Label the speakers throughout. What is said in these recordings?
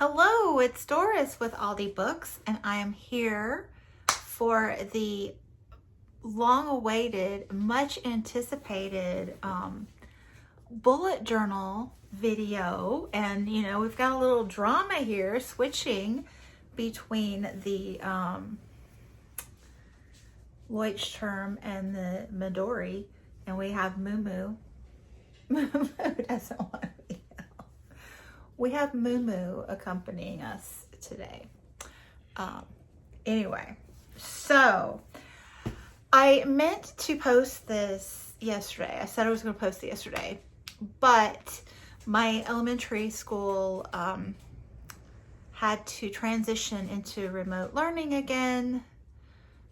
Speaker 1: Hello, it's Doris with Aldi Books, and I am here for the long-awaited, much anticipated bullet journal video. And you know, we've got a little drama here, switching between the Leuchtturm and the Midori, and we have Moo doesn't want to be. We have Moo accompanying us today. Anyway, so I meant to post this yesterday. I said I was going to post it yesterday, but my elementary school had to transition into remote learning again,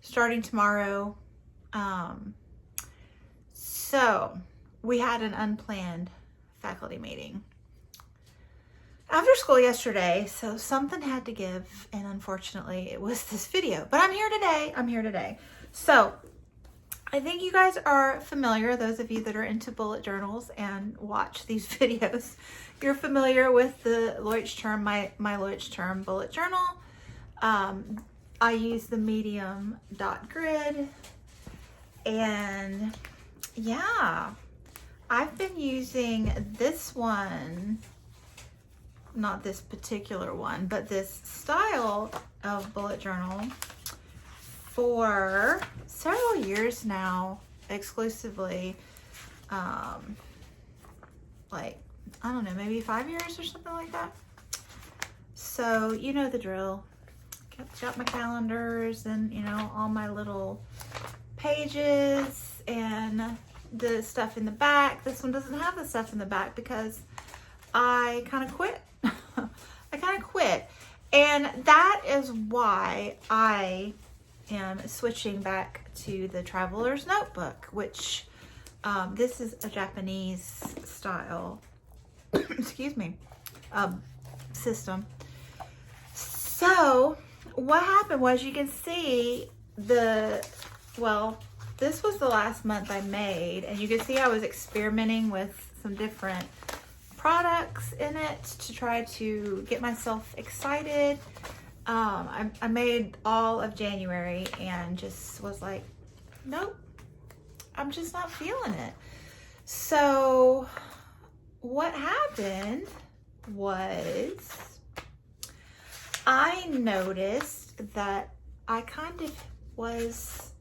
Speaker 1: starting tomorrow. So we had an unplanned faculty meeting after school yesterday, so something had to give, and unfortunately it was this video. But I'm here today. So I think you guys are familiar, those of you that are into bullet journals and watch these videos, you're familiar with the Leuchtturm, my Leuchtturm bullet journal. I use the medium dot grid, and yeah, I've been using this one, not this particular one, but this style of bullet journal for several years now, exclusively. Like, I don't know, maybe 5 years or something like that. So you know the drill. Got my calendars and, you know, all my little pages and the stuff in the back. This one doesn't have the stuff in the back because I kind of quit. And that is why I am switching back to the Traveler's Notebook, which this is a Japanese style excuse me, system. So what happened was, you can see this was the last month I made, and you can see I was experimenting with some different products in it to try to get myself excited. I made all of January and just was like, nope, I'm just not feeling it. So what happened was, I noticed that I kind of was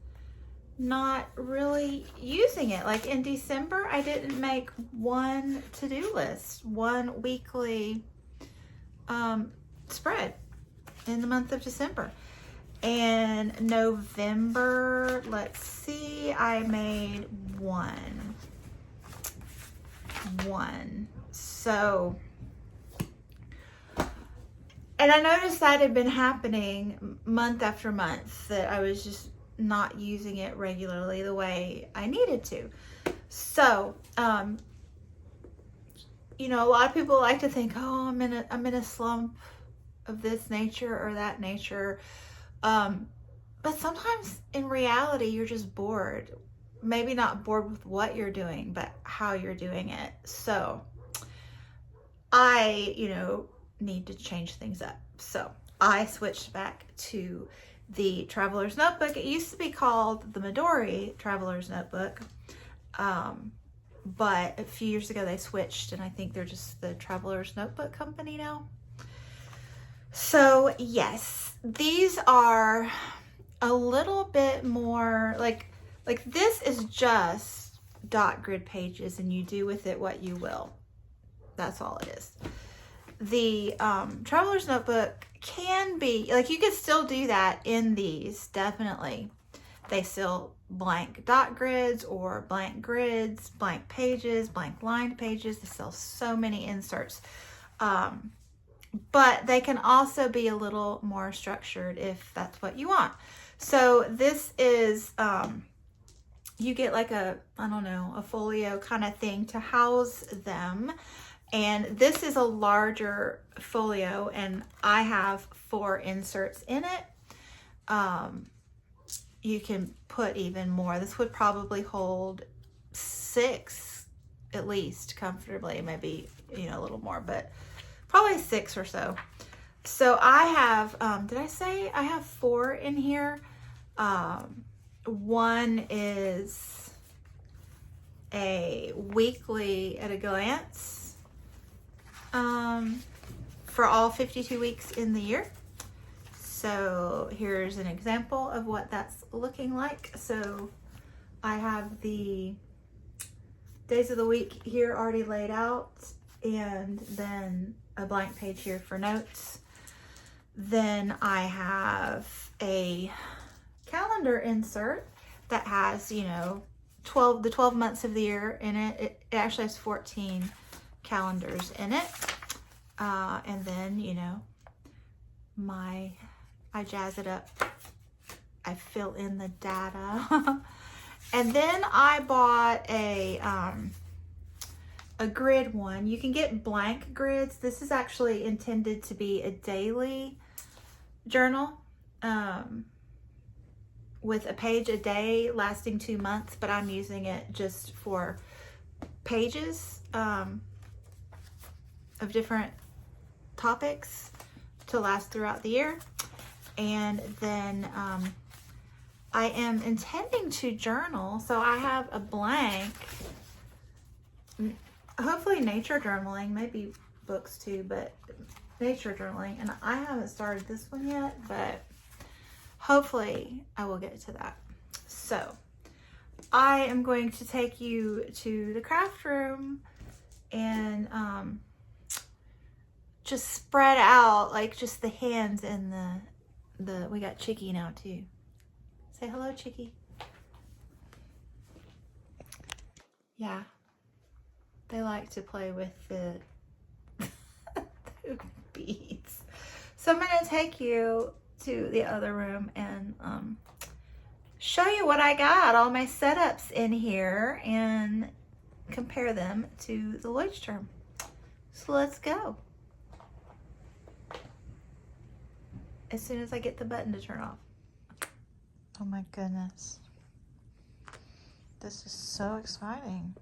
Speaker 1: not really using it. Like in December, I didn't make one to-do list, one weekly spread in the month of December. And November, let's see, I made one. So, and I noticed that had been happening month after month, that I was just not using it regularly the way I needed to. So, you know, a lot of people like to think, oh, I'm in a slump of this nature or that nature. But sometimes in reality, you're just bored. Maybe not bored with what you're doing, but how you're doing it. So I, you know, need to change things up. So I switched back to the Traveler's Notebook. It used to be called the Midori Traveler's Notebook, but a few years ago they switched, and I think they're just the Traveler's Notebook company now. So yes, these are a little bit more like this is just dot grid pages, and you do with it what you will. That's all it is. The Traveler's Notebook can be, like, you could still do that in these, definitely. They still blank dot grids or blank grids, blank pages, blank lined pages. They sell so many inserts. But they can also be a little more structured if that's what you want. So this is, you get like a, I don't know, a folio kind of thing to house them. And this is a larger folio, and I have 4 inserts in it. You can put even more. This would probably hold 6 at least comfortably, maybe, you know, a little more, but probably 6 or so. So I have, did I say I have 4 in here? One is a weekly at a glance for all 52 weeks in the year. So here's an example of what that's looking like. So I have the days of the week here already laid out, and then a blank page here for notes. Then I have a calendar insert that has, you know, the 12 months of the year in it. It actually has 14 calendars in it. And then, you know, I jazz it up. I fill in the data. And then I bought a grid one. You can get blank grids. This is actually intended to be a daily journal with a page a day lasting 2 months, but I'm using it just for pages of different topics to last throughout the year. And then I am intending to journal, so I have a blank, hopefully nature journaling, maybe books too, but nature journaling. And I haven't started this one yet, but hopefully I will get to that. So I am going to take you to the craft room and just spread out, like just the hands and we got Chicky now too. Say hello, Chicky. Yeah, they like to play with the beads. So I'm gonna take you to the other room and show you what I got, all my setups in here, and compare them to the Leuchtturm. So let's go. As soon as I get the button to turn off. Oh my goodness. This is so exciting.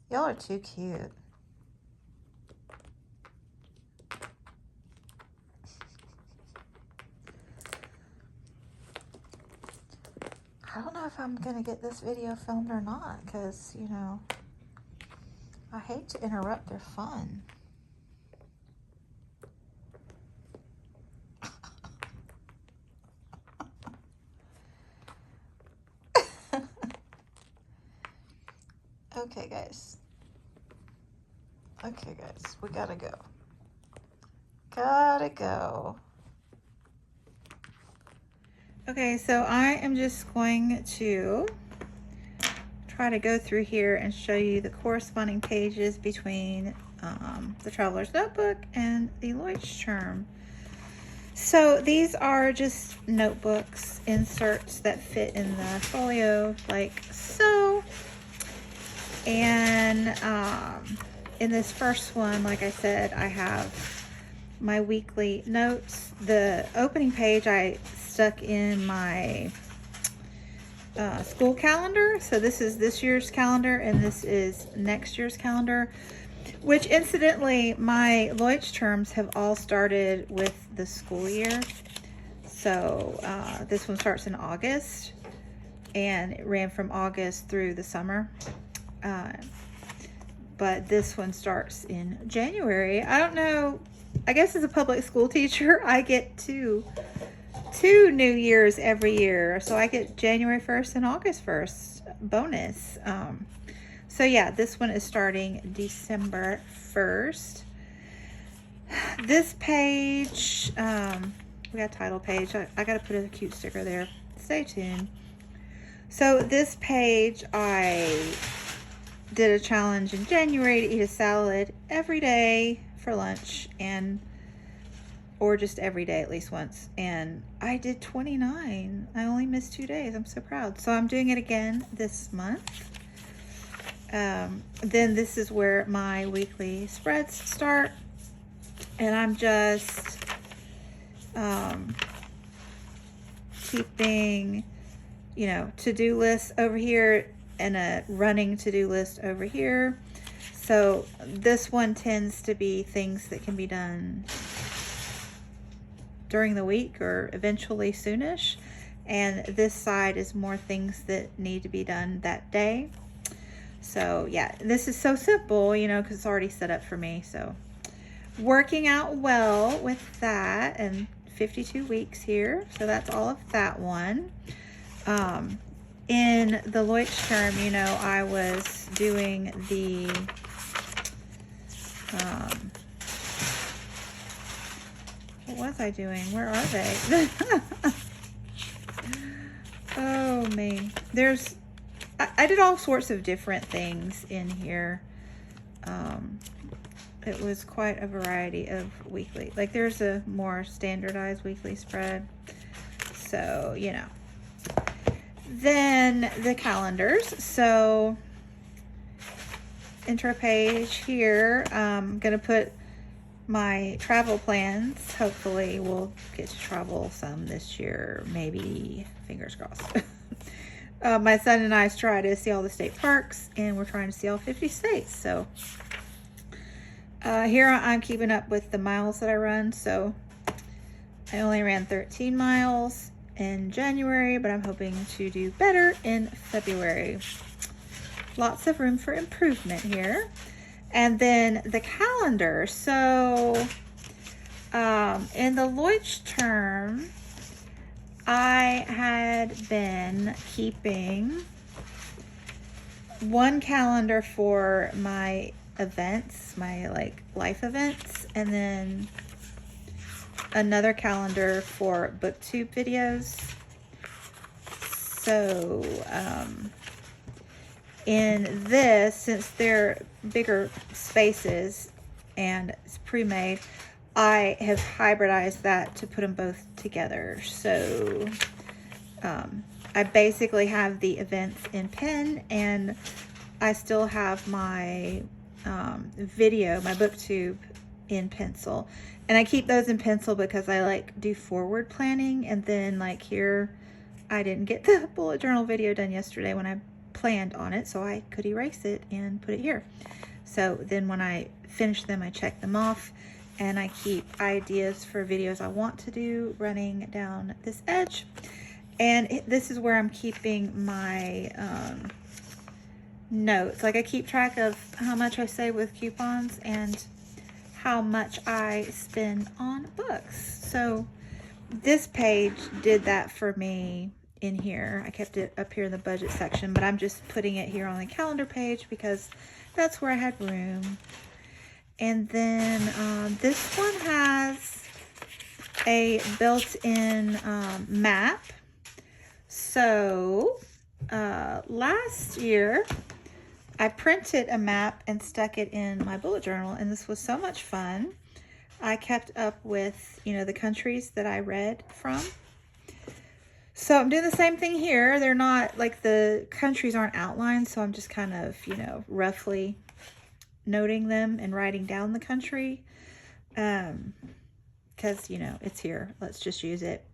Speaker 1: Y'all are too cute. I don't know if I'm gonna get this video filmed or not, because, you know, I hate to interrupt their fun. Okay, guys. Okay, guys, we gotta go. Gotta go. Okay, so I am just going to try to go through here and show you the corresponding pages between the Traveler's Notebook and the Leuchtturm. So these are just notebooks, inserts that fit in the folio like so. And in this first one, like I said, I have my weekly notes. The opening page I stuck in my school calendar. So this is this year's calendar and this is next year's calendar, which incidentally, my Leuchtturms have all started with the school year. So this one starts in August and it ran from August through the summer. But this one starts in January. I don't know. I guess as a public school teacher, I get two New Year's every year. So I get January 1st and August 1st bonus. So yeah, this one is starting December 1st. This page, we got a title page. I got to put a cute sticker there. Stay tuned. So this page, I did a challenge in January to eat a salad every day for lunch, or just every day at least once, and I did 29. I only missed 2 days. I'm so proud. So I'm doing it again this month. Then this is where my weekly spreads start, and I'm just keeping, you know, to-do lists over here and a running to-do list over here. So this one tends to be things that can be done during the week or eventually soonish. And this side is more things that need to be done that day. So yeah, this is so simple, you know, because it's already set up for me. So working out well with that, and 52 weeks here. So that's all of that one. In the Leutsch term, you know, I was doing the what was I doing? Where are they? Oh me. I did all sorts of different things in here. It was quite a variety of weekly. Like there's a more standardized weekly spread. So, you know. Then the calendars. So intro page here. I'm going to put my travel plans. Hopefully we'll get to travel some this year. Maybe, fingers crossed. My son and I try to see all the state parks, and we're trying to see all 50 states. So here I'm keeping up with the miles that I run. So I only ran 13 miles in January, but I'm hoping to do better in February. Lots of room for improvement here. And then the calendar. So in the Leutsch term, I had been keeping one calendar for my events, my like life events, and then another calendar for booktube videos. So in this, since they're bigger spaces and it's pre-made, I have hybridized that to put them both together. So I basically have the events in pen, and I still have my video, my booktube, in pencil. And I keep those in pencil because I like do forward planning. And then like here, I didn't get the bullet journal video done yesterday when I planned on it, so I could erase it and put it here. So then when I finish them, I check them off, and I keep ideas for videos I want to do running down this edge. And this is where I'm keeping my notes. Like I keep track of how much I save with coupons and how much I spend on books. So this page did that for me in here. I kept it up here in the budget section, but I'm just putting it here on the calendar page because that's where I had room. And then this one has a built-in map. So last year I printed a map and stuck it in my bullet journal, and this was so much fun. I kept up with, you know, the countries that I read from. So I'm doing the same thing here. They're not, like, the countries aren't outlined, so I'm just kind of, you know, roughly noting them and writing down the country. Because, you know, it's here. Let's just use it.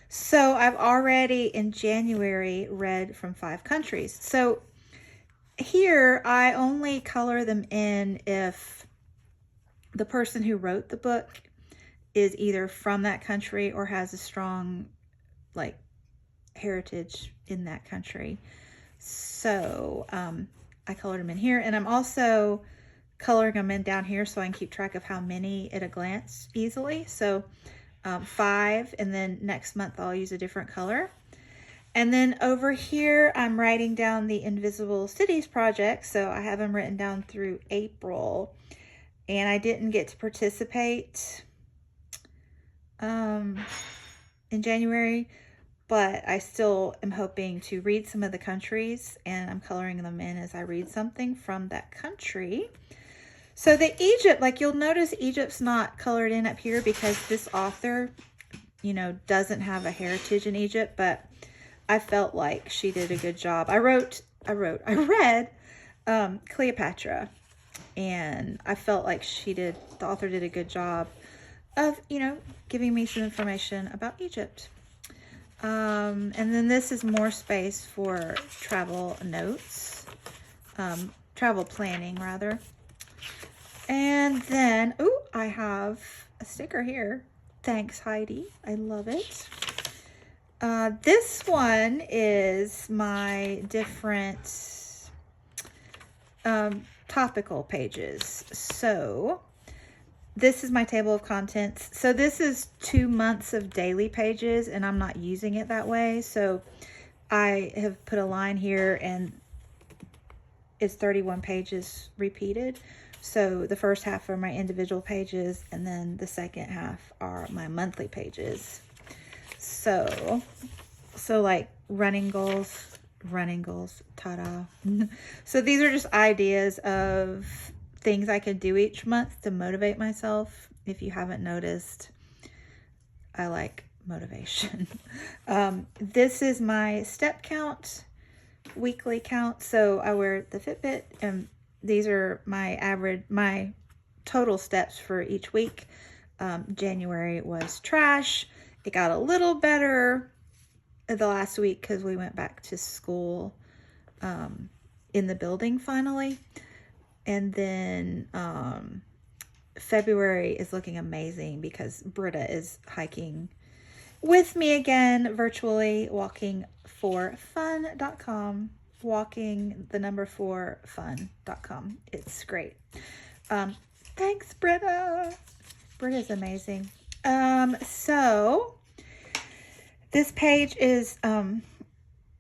Speaker 1: So I've already in January read from 5 countries. So here I only color them in if the person who wrote the book is either from that country or has a strong, like, heritage in that country. So I colored them in here, and I'm also coloring them in down here so I can keep track of how many at a glance easily. So 5, and then next month I'll use a different color. And then over here I'm writing down the Invisible Cities project. So I have them written down through April, and I didn't get to participate in January, but I still am hoping to read some of the countries, and I'm coloring them in as I read something from that country. So the Egypt, like you'll notice Egypt's not colored in up here because this author, you know, doesn't have a heritage in Egypt, but I felt like she did a good job. I read Cleopatra, and I felt like the author did a good job of, you know, giving me some information about Egypt. And then this is more space for travel notes, travel planning rather. And then, oh, I have a sticker here. Thanks, Heidi. I love it. This one is my different topical pages. So this is my table of contents. So this is 2 months of daily pages, and I'm not using it that way. So I have put a line here, and it's 31 pages repeated. So the first half are my individual pages, and then the second half are my monthly pages. So like running goals, ta-da. So these are just ideas of things I could do each month to motivate myself. If you haven't noticed, I like motivation. This is my step count, weekly count. So I wear the Fitbit, and these are my total steps for each week. January was trash. It got a little better the last week because we went back to school in the building finally. And then February is looking amazing because Britta is hiking with me again virtually, walking4fun.com, walking4fun.com. It's great. Thanks, Britta. Britta's amazing. So this page is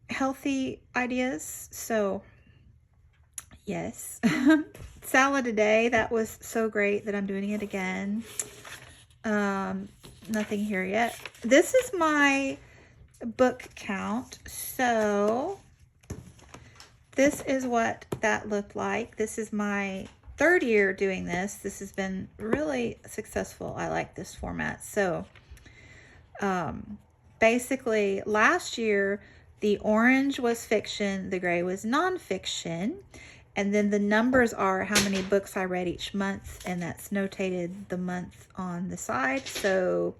Speaker 1: healthy ideas. So yes. Salad a day. That was so great that I'm doing it again. Nothing here yet. This is my book count. So this is what that looked like. This is my 3rd year doing this. This has been really successful. I like this format. So basically last year the orange was fiction, the gray was nonfiction, and then the numbers are how many books I read each month, and that's notated the month on the side. So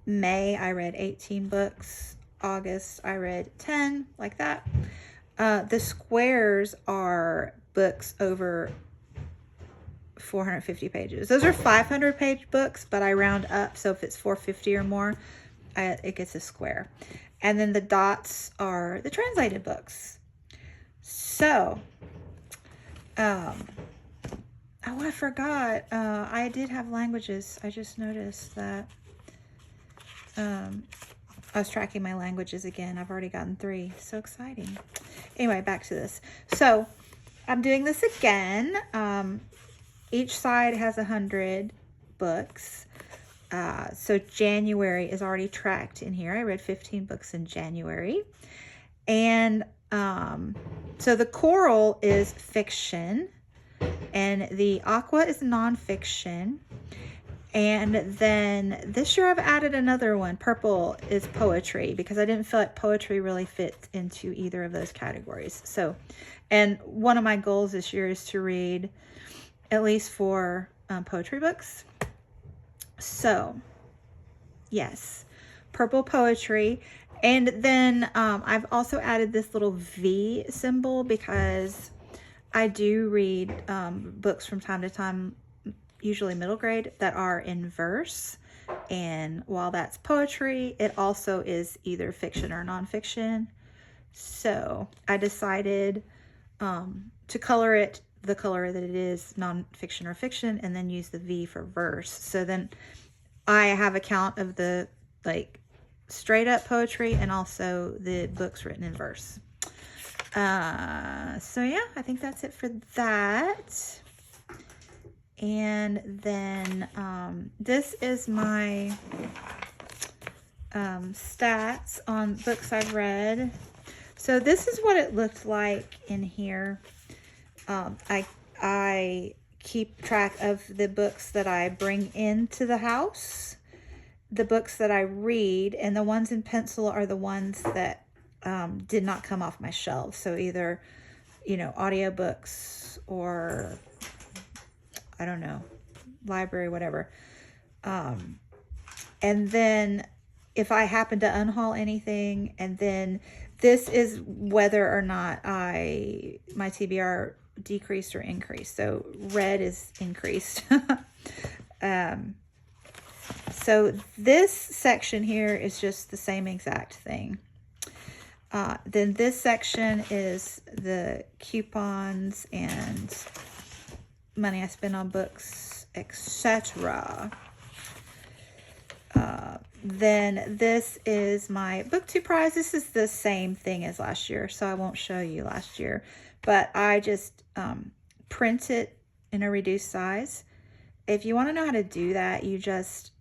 Speaker 1: May I read 18 books, August I read 10, like that. The squares are books over 450 pages. Those are 500-page books, but I round up, so if it's 450 or more, it gets a square. And then the dots are the translated books. So, oh, I forgot. I did have languages. I just noticed that. I was tracking my languages again. I've already gotten 3. So exciting. Anyway, back to this. So, I'm doing this again. Each side has 100 books. So January is already tracked in here. I read 15 books in January. And so the coral is fiction, and the aqua is nonfiction. And then this year I've added another one. Purple is poetry, because I didn't feel like poetry really fit into either of those categories. So, and one of my goals this year is to read at least 4 poetry books. So, yes, purple poetry. And then I've also added this little V symbol because I do read books from time to time, usually middle grade, that are in verse. And while that's poetry, it also is either fiction or nonfiction. So I decided to color it the color that it is, nonfiction or fiction, and then use the V for verse. So then I have a count of the like straight up poetry and also the books written in verse. So yeah, I think that's it for that. And then this is my stats on books I've read. So this is what it looked like in here. I keep track of the books that I bring into the house, the books that I read, and the ones in pencil are the ones that did not come off my shelf. So either, you know, audiobooks or, I don't know, library, whatever. And then if I happen to unhaul anything, and then this is whether or not my TBR decreased or increased. So red is increased. So this section here is just the same exact thing. Then this section is the coupons and money I spend on books, etc. Then this is my BookTube prize. This is the same thing as last year, so I won't show you last year. But I just print it in a reduced size. If you want to know how to do that, you just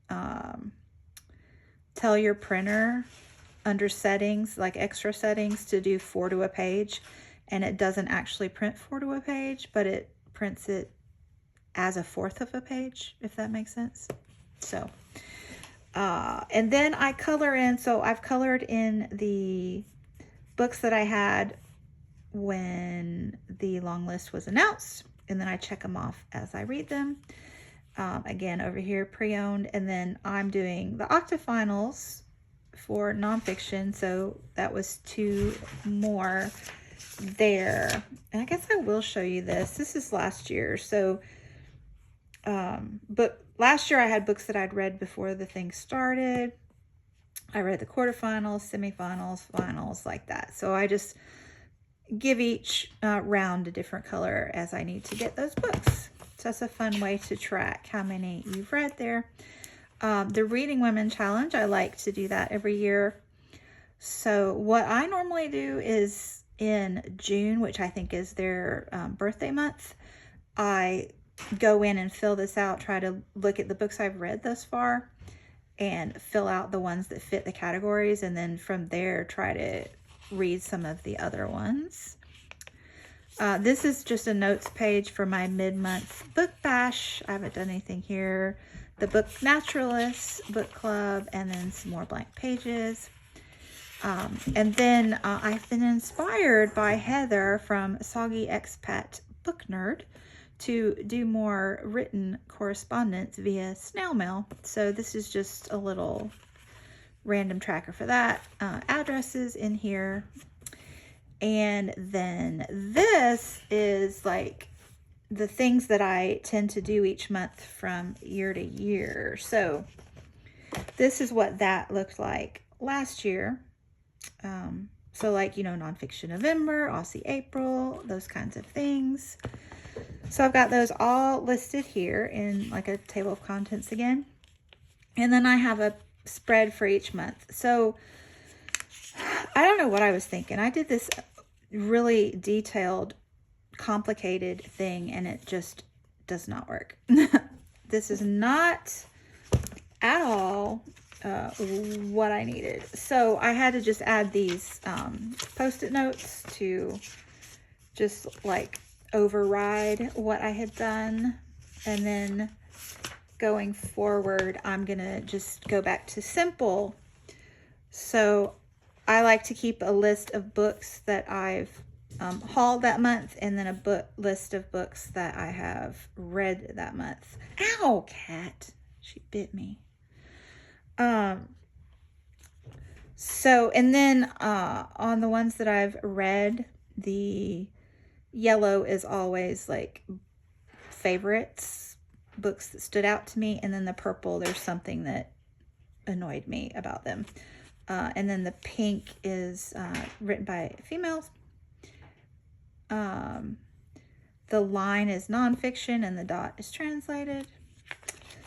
Speaker 1: tell your printer under settings, like extra settings, to do 4 to a page. And it doesn't actually print 4 to a page, but it prints it as a 1/4 of a page, if that makes sense. So, and then I color in. So I've colored in the books that I had when the long list was announced, and then I check them off as I read them. Again, over here, pre-owned, and then I'm doing the octafinals for nonfiction, so that was 2 more there. And I guess I will show you this. This is last year, so but last year I had books that I'd read before the thing started. I read the quarterfinals, semifinals, finals, like that. So I just give each round a different color as I need to get those books. So that's a fun way to track how many you've read there. The Reading Women Challenge, I like to do that every year. So what I normally do is in June, which I think is their birthday month, I go in and fill this out, try to look at the books I've read thus far and fill out the ones that fit the categories, and then from there try to read some of the other ones. This is just a notes page for my mid-month book bash. I haven't done anything here. The Book Naturalist book club, and then some more blank pages. And then I've been inspired by Heather from Soggy Expat Book Nerd to do more written correspondence via snail mail. So this is just a little random tracker for that. Addresses in here. And then this is like the things that I tend to do each month from year to year. So this is what that looked like last year. So like, you know, Nonfiction November, Aussie April, those kinds of things. So I've got those all listed here in like a table of contents again. And then I have a spread for each month. So I don't know what I was thinking. I did this really detailed, complicated thing, and it just does not work. This is not at all what I needed. So I had to just add these post-it notes to just like override what I had done. And then going forward, I'm gonna just go back to simple. So I like to keep a list of books that I've hauled that month, and then a list of books that I have read that month. Ow, cat. She bit me. So, and then on the ones that I've read, the yellow is always like favorites, books that stood out to me, and then the purple, there's something that annoyed me about them. And then the pink is written by females. The line is nonfiction, and the dot is translated.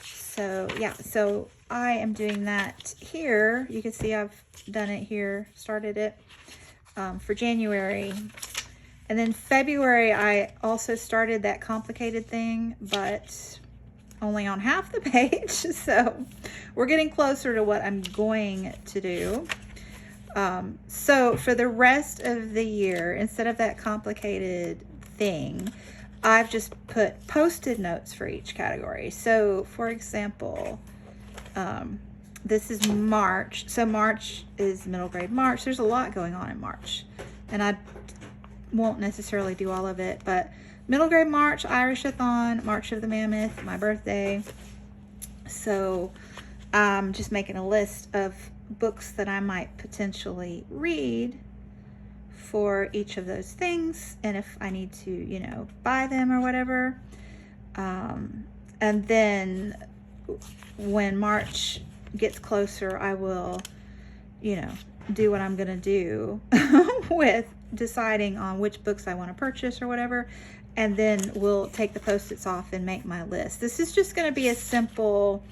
Speaker 1: So yeah, so I am doing that here. You can see I've done it here, started it for January. And then February, I also started that complicated thing, but only on half the page. So we're getting closer to what I'm going to do. So for the rest of the year, instead of that complicated thing, I've just put post-it notes for each category. So for example, this is March. So March is middle grade March. There's a lot going on in March, and I won't necessarily do all of it, but middle grade March, Irish-a-thon, March of the Mammoth, my birthday. So I'm just making a list of books that I might potentially read for each of those things, and if I need to, you know, buy them or whatever. And then when March gets closer, I will, you know, do what I'm gonna do with deciding on which books I want to purchase or whatever, and then we'll take the Post-its off and make my list. This is just going to be a simple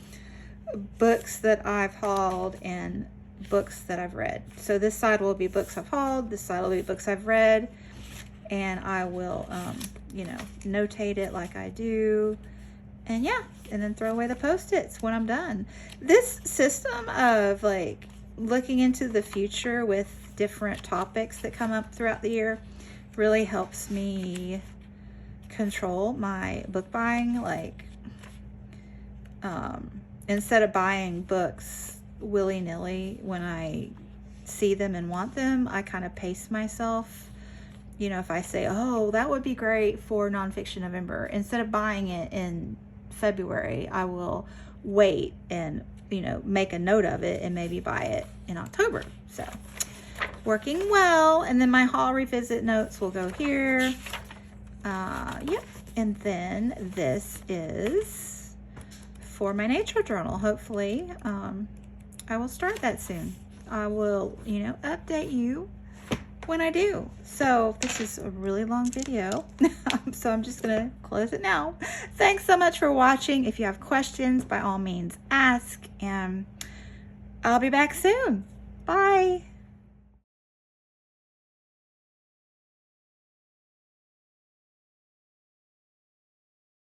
Speaker 1: books that I've hauled and books that I've read. So this side will be books I've hauled, this side will be books I've read, and I will you know, notate it like I do, and yeah, and then throw away the Post-its when I'm done. This system of like looking into the future with different topics that come up throughout the year really helps me control my book buying. Like instead of buying books willy-nilly when I see them and want them, I kind of pace myself. You know, if I say, oh, that would be great for Nonfiction November, instead of buying it in February, I will wait and, you know, make a note of it and maybe buy it in October. So working well. And then my haul revisit notes will go here. Yep. And then this is for my nature journal. Hopefully I will start that soon. I will, you know, update you when I do. So this is a really long video, so I'm just gonna close it now. Thanks so much for watching. If you have questions, by all means ask, and I'll be back soon. Bye.